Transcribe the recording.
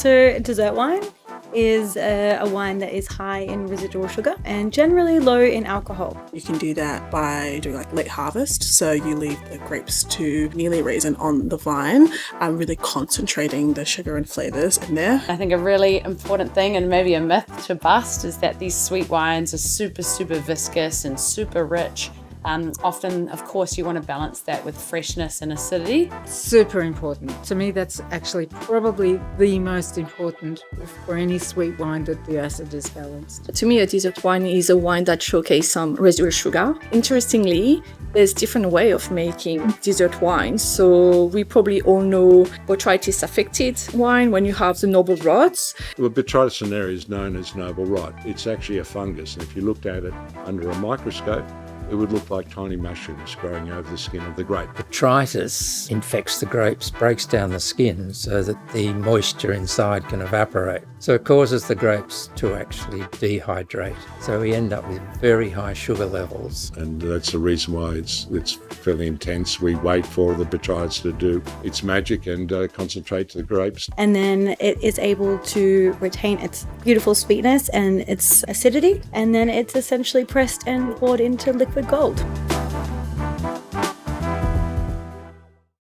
So dessert wine is a wine that is high in residual sugar and generally low in alcohol. You can do that by doing like late harvest. So you leave the grapes to nearly raisin on the vine, really concentrating the sugar and flavours in there. I think a really important thing and maybe a myth to bust is that these sweet wines are super viscous and super rich. Often, of course, you want to balance that with freshness and acidity. Super important. To me, that's actually probably the most important for any sweet wine, that the acid is balanced. To me, a dessert wine is a wine that showcases some residual sugar. Interestingly, there's different way of making dessert wine. So we probably all know botrytis affected wine when you have the noble rots. Well, Botrytis cinerea is known as noble rot. It's actually a fungus, and if you looked at it under a microscope, it would look like tiny mushrooms growing over the skin of the grape. Botrytis infects the grapes, breaks down the skin so that the moisture inside can evaporate. So it causes the grapes to actually dehydrate. So we end up with very high sugar levels. And that's the reason why it's fairly intense. We wait for the botrytis to do its magic and concentrate to the grapes. And then it is able to retain its beautiful sweetness and its acidity. And then it's essentially pressed and poured into liquid gold.